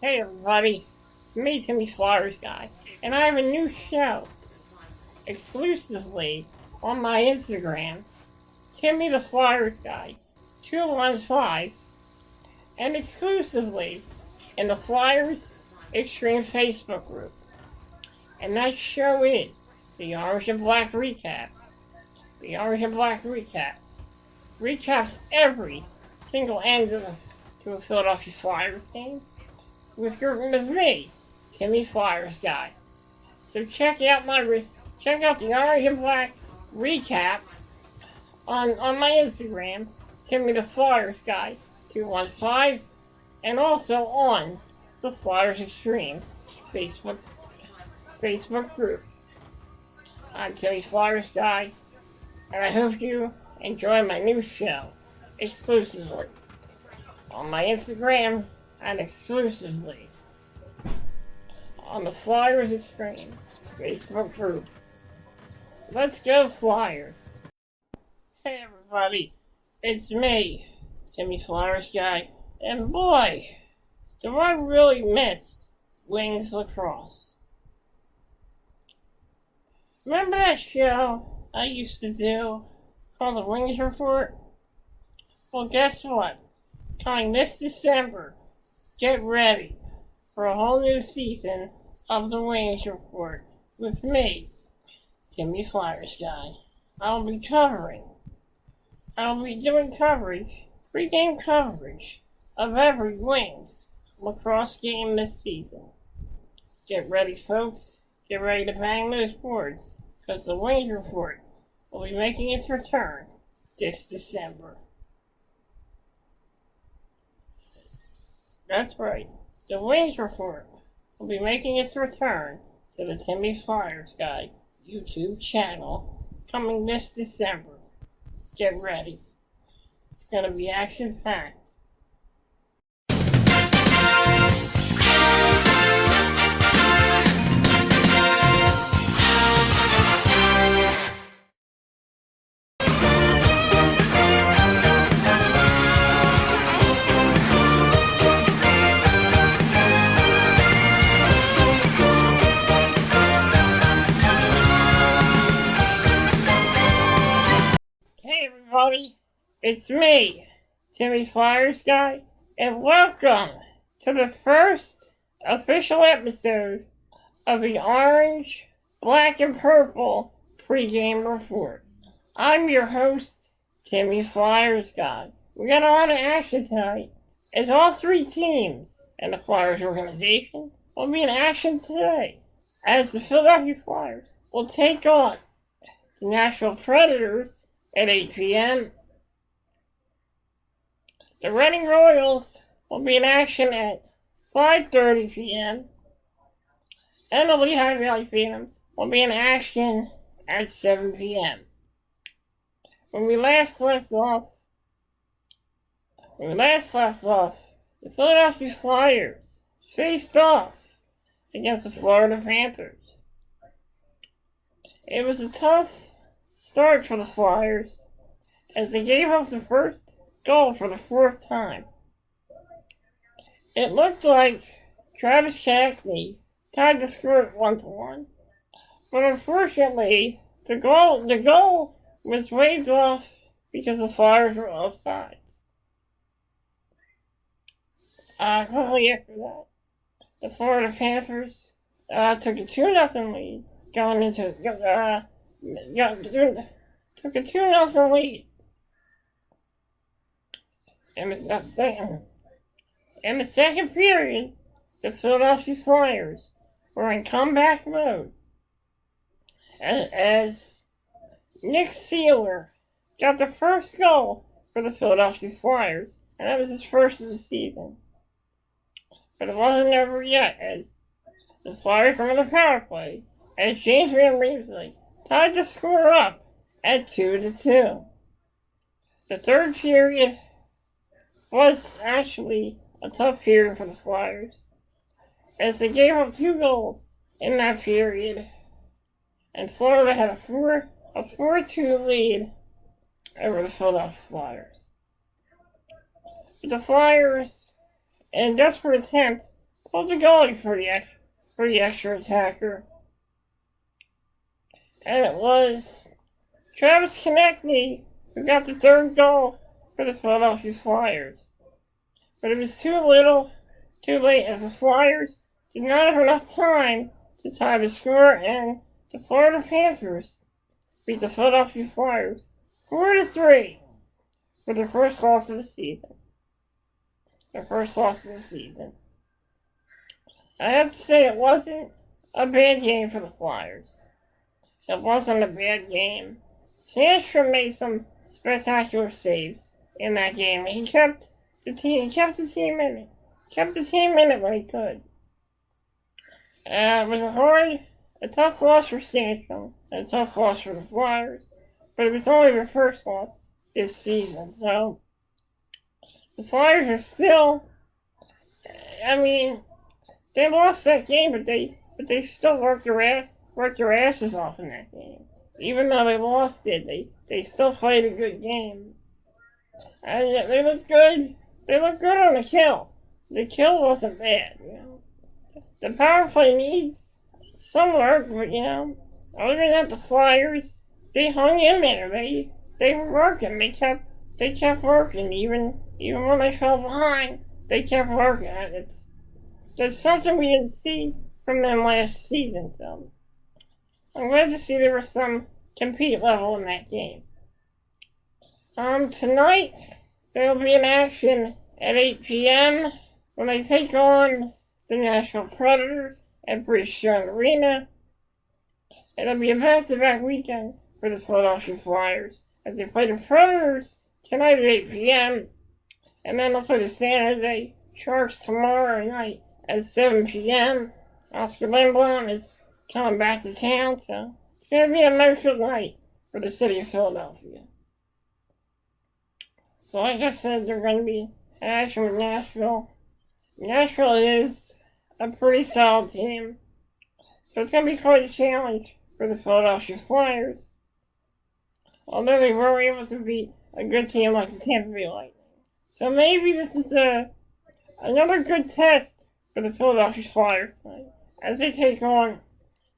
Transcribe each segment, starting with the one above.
Hey everybody, it's me, Timmy Flyers Guy, and I have a new show exclusively on my Instagram, Timmy the Flyers Guy 215, and exclusively in the Flyers Extreme Facebook group. And that show is the Orange and Black Recap. The Orange and Black Recap recaps every single end to a Philadelphia Flyers game with me, Timmy Flyers Guy. So check out the Orange and Black recap on my Instagram, Timmy the Flyers Guy 215, and also on the Flyers Extreme Facebook group. I'm Timmy Flyers Guy, and I hope you enjoy my new show exclusively on my Instagram and exclusively on the Flyers Extreme Facebook group. Let's go Flyers! Hey everybody, it's me, Timmy Flyers Guy, and boy, do I really miss Wings Lacrosse. Remember that show I used to do called the Wings Report? Well, guess what? Coming this December, get ready for a whole new season of the Wings Report with me, Timmy Flyers Guy. I'll be doing pregame coverage of every Wings lacrosse game this season. Get ready, folks. Get ready to bang those boards, because the Wings Report will be making its return this December. That's right. The Wings Report will be making its return to the Timmy Flyers Guy YouTube channel coming this December. Get ready. It's going to be action-packed. Hey everybody, it's me, Timmy Flyers Guy, and welcome to the first official episode of the Orange, Black, and Purple Pregame Report. I'm your host, Timmy Flyers Guy. We got a lot of action tonight, as all three teams in the Flyers organization will be in action today, as the Philadelphia Flyers will take on the Nashville Predators at 8 p.m. The Reading Royals will be in action at 5:30 p.m. and the Lehigh Valley Phantoms will be in action at 7 p.m. When we last left off, the Philadelphia Flyers faced off against the Florida Panthers. It was a tough start for the Flyers as they gave up the first goal for the fourth time. It looked like Travis Cackney tied the score at 1-1, but unfortunately the goal was waved off because the Flyers were offsides. Quickly after that, the Florida Panthers took a 2-0 lead going into took a 2-0 lead. In the second period, the Philadelphia Flyers were in comeback mode as Nick Sealer got the first goal for the Philadelphia Flyers, and that was his first of the season. But it wasn't over yet, as the Flyers were on the power play, as James Van Riemsdyk tied the score up at 2-2. The third period was actually a tough period for the Flyers, as they gave up 2 goals in that period, and Florida had a 4-2 lead over the Philadelphia Flyers. But the Flyers, in a desperate attempt was the goalie for the extra attacker. And it was Travis Konechny who got the third goal for the Philadelphia Flyers. But it was too late, as the Flyers did not have enough time to tie the score, and the Florida Panthers beat the Philadelphia Flyers 4-3 for their first loss of the season. I have to say it wasn't a bad game for the Flyers. It wasn't a bad game. Sandstrom made some spectacular saves in that game. He kept the team in it. Kept the team in it when he could. It was a tough loss for Sandstrom, and a tough loss for the Flyers. But it was only their first loss this season, so the Flyers are still. I mean, they lost that game, but they still worked their asses off in that game. Even though they lost it, they still played a good game. And they looked good. They looked good on the kill. The kill wasn't bad, you know. The power play needs some work, but other than that, the Flyers, they hung in there. They were working. They kept working even when they fell behind. They kept working. That's something we didn't see from them last season. So I'm glad to see there was some compete level in that game. Tonight there will be an action at 8 p.m. when they take on the Nashville Predators at Bridgestone Arena. It'll be a back-to-back weekend for the Philadelphia Flyers as they play the Predators tonight at 8 p.m. and then they'll play the San Jose Sharks tomorrow night at 7 p.m. Oscar Lindblom is coming back to town, so it's going to be an emotional night for the city of Philadelphia. So like I said, they're going to be in action with Nashville. Nashville is a pretty solid team, so it's going to be quite a challenge for the Philadelphia Flyers. Although they were able to beat a good team like the Tampa Bay Lightning. So maybe this is another good test for the Philadelphia Flyers as they take on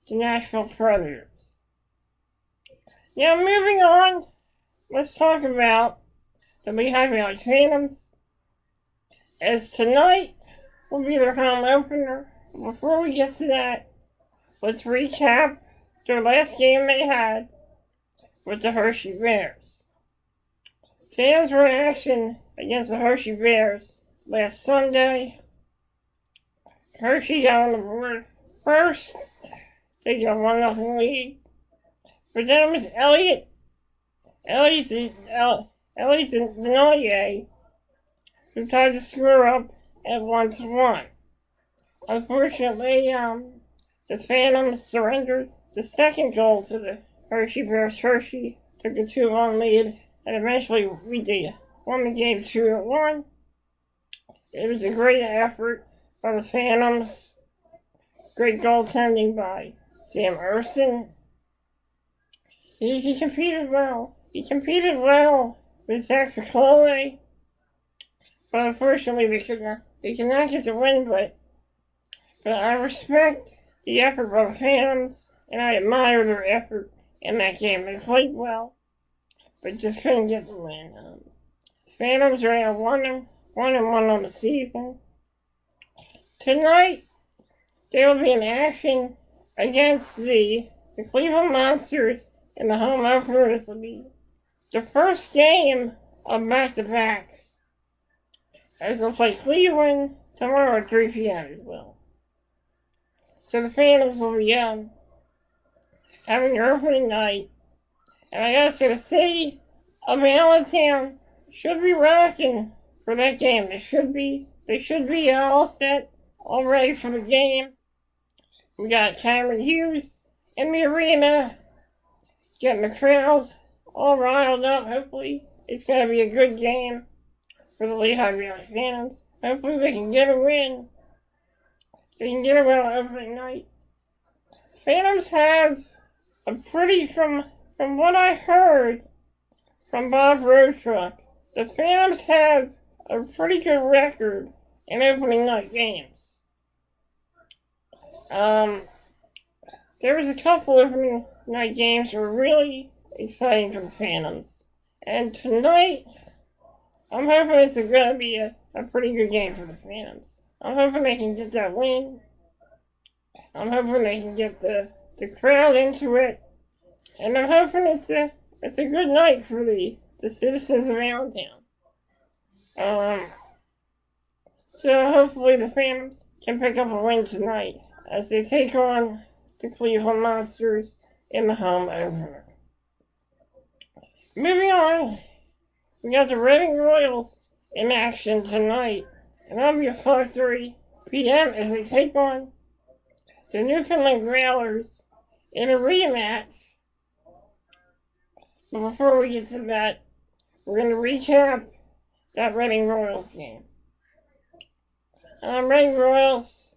the Nashville Predators. Now moving on, let's talk about the Lehigh Valley Phantoms, as tonight will be their home opener. Before we get to that, let's recap their last game they had with the Hershey Bears. Fans were in action against the Hershey Bears last Sunday. Hershey got on the board first. They got 1-0 lead. But then it was Elliot Denier who tried to score up at 1-1. Unfortunately, the Phantoms surrendered the second goal to the Hershey Bears. Hershey took a 2-1 lead and eventually won the game 2-1. It was a great effort by the Phantoms. Great goaltending by Sam Ersson. He competed well. He competed well with Zach Piccoli. But unfortunately, they could not get the win, but I respect the effort by the Phantoms, and I admire their effort in that game. They played well, but just couldn't get the win. Phantoms are now 1-1 on the season. Tonight, they will be in action against the Cleveland Monsters in the home opener. This will be the first game of back-to-backs, as they'll play Cleveland tomorrow at 3 p.m. as well. So the Phantoms will be having their opening night, and I gotta say, the city of Allentown should be rocking for that game. They should be all set, all ready for the game. We got Cameron Hughes in the arena, getting the crowd all riled up. Hopefully, it's gonna be a good game for the Lehigh Valley Phantoms. Hopefully, they can get a win. They can get a win on opening night. Phantoms have from what I heard from Bob Roadtruck, the Phantoms have a pretty good record in opening night games. There was a couple of night games that were really exciting for the Phantoms. And tonight, I'm hoping it's going to be a pretty good game for the Phantoms. I'm hoping they can get that win. I'm hoping they can get the crowd into it. And I'm hoping it's a good night for the citizens of Allentown. So hopefully the Phantoms can pick up a win tonight as they take on the Cleveland Monsters in the home opener. Moving on, we got the Grwlrs in action tonight, and that'll be at 5:30 p.m. as they take on the Newfoundland Grwlrs in a rematch. But before we get to that, we're going to recap that Reading Royals game. Reading Royals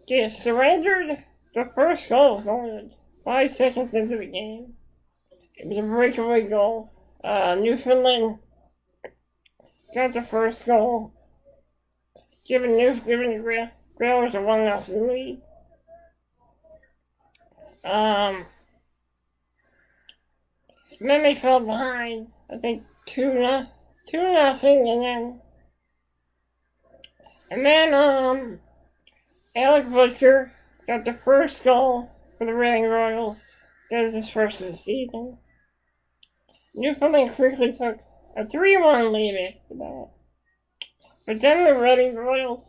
surrendered. The first goal was only 5 seconds into the game. It was a breakaway goal. Newfoundland got the first goal, giving the Grwlrs a 1-0 lead. Then they fell behind, I think 2-0, and then Alec Butcher got the first goal for the Reading Royals. That was his first of the season. Newfoundland quickly took a 3-1 lead after that. But then the Reading Royals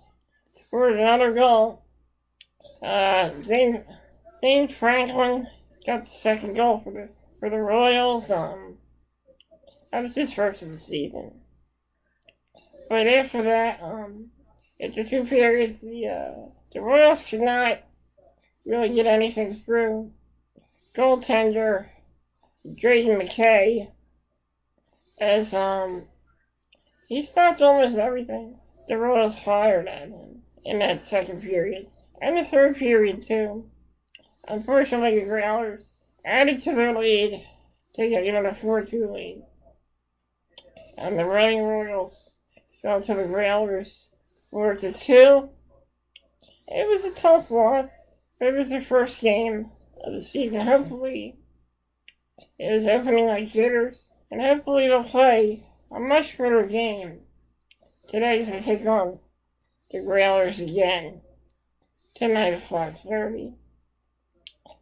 scored another goal. Zane Franklin got the second goal for the Royals. That was his first of the season. But after that, after 2 periods, the Royals could not really get anything through. Goaltender Drayden McKay, as he stopped almost everything the Royals fired at him in that second period, and the third period too. Unfortunately, the Grwlrs added to their lead to get a 4-2 lead. And the Reading Royals fell to the Grwlrs 4-2. It was a tough loss, but it was their first game of the season. Hopefully, it was opening like jitters, and hopefully they'll play a much better game today as they take on the Grwlrs again tonight at 5:30.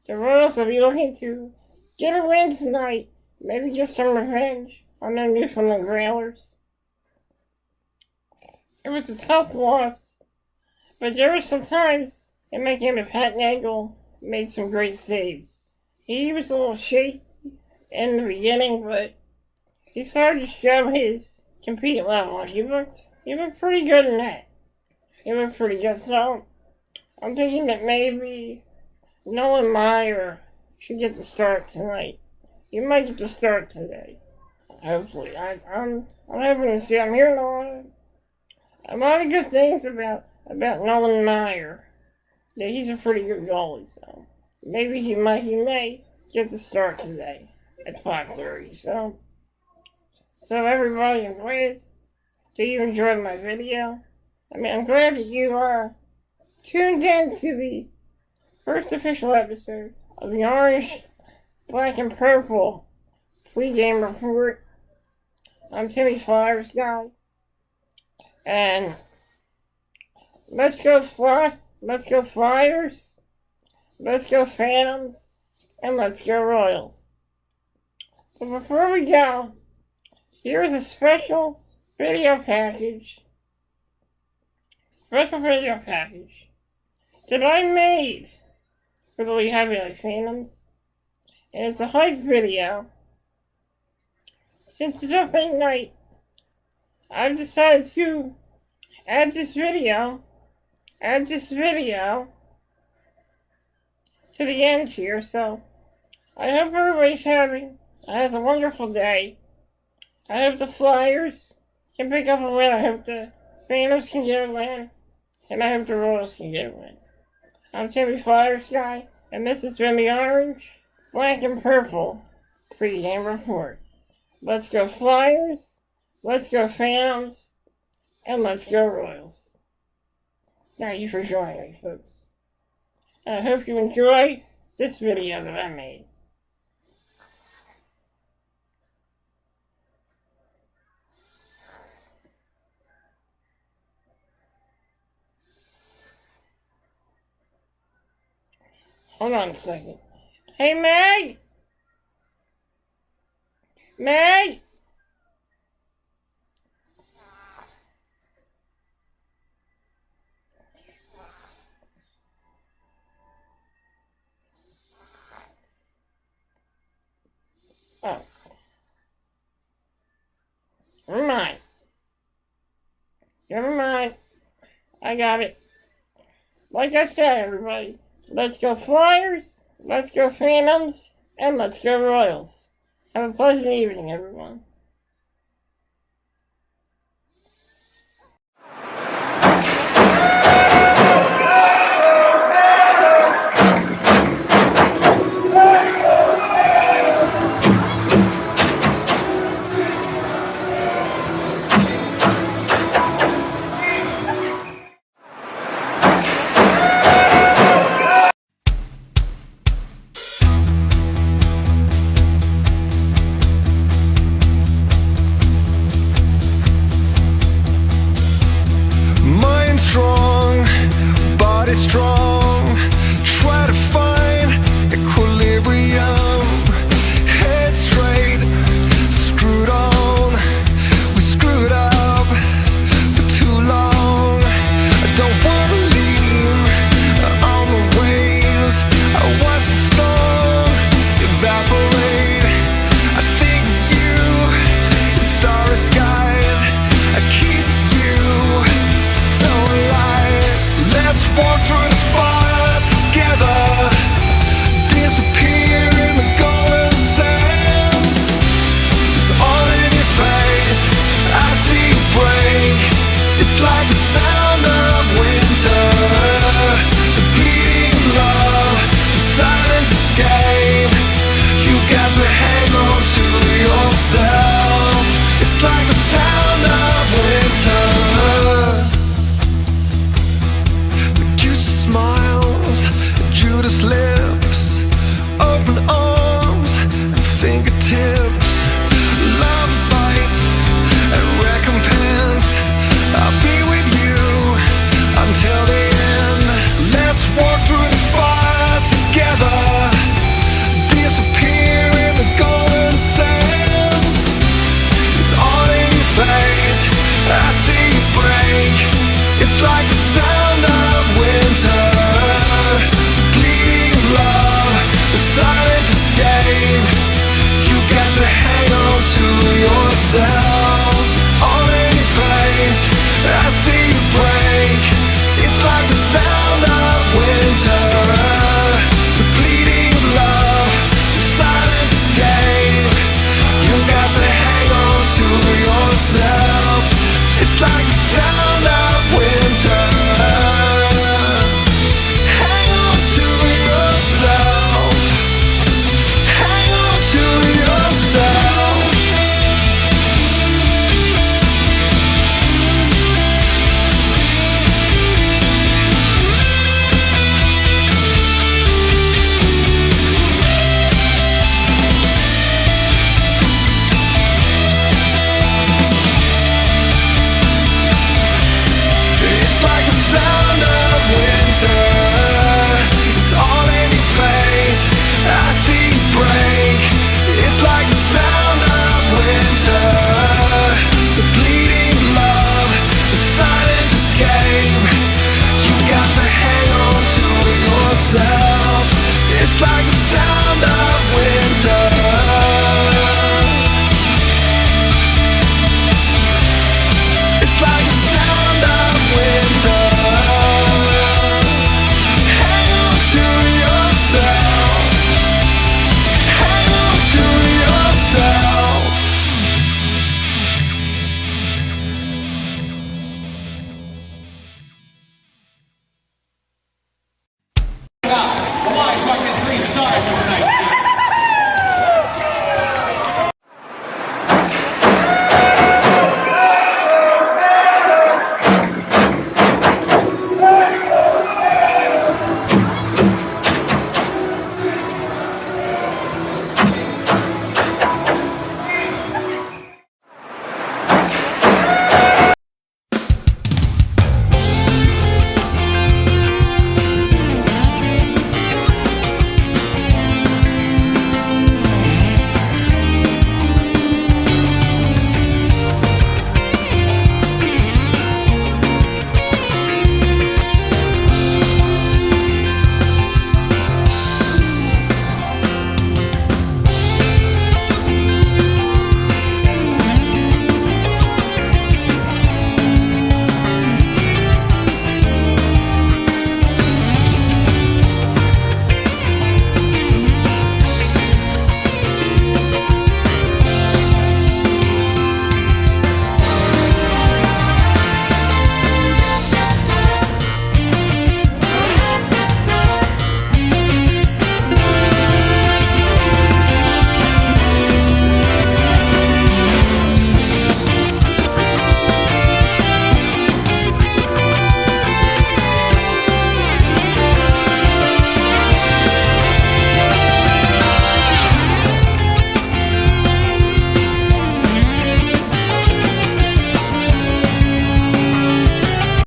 The Royals will be looking to get a win tonight, maybe get some revenge on the Newfoundland Grwlrs. It was a tough loss, but there were some times in my game that Pat Nagel made some great saves. He was a little shaky in the beginning, but he started to show his compete level. He looked pretty good in that. He looked pretty good, so I'm thinking that maybe Nolan Meyer should get the start tonight. He might get the start today. Hopefully. I'm hoping to see. I'm hearing a lot of good things about Nolan Meyer. Yeah, he's a pretty good goalie, so maybe he may get the start today at 5:30. So everybody, I'm glad that you enjoyed my video. I'm glad that you tuned in to the first official episode of the Orange, Black, and Purple Pregame Report. I'm Timmy Flyers guy, and let's go Flyers, let's go Phantoms, and let's go Royals. But before we go, here's a special video package that I made for the Lehigh Valley Phantoms, and it's a hype video. Since it's opening night, I've decided to add this video to the end here, so I hope everybody's has a wonderful day. I hope the Flyers can pick up a win. I hope the Phantoms can get a win, and I hope the Royals can get a win. I'm Timmy Flyers guy, and this has been the Orange, Black, and Purple Pregame Report. Let's go Flyers, let's go Phantoms, and let's go Royals. Thank you for joining me, folks. I hope you enjoy this video that I made. Hold on a second. Hey, Meg! Meg! Oh. Never mind. Never mind. I got it. Like I said, everybody, let's go Flyers, let's go Phantoms, and let's go Royals. Have a pleasant evening, everyone. Mind strong, body strong.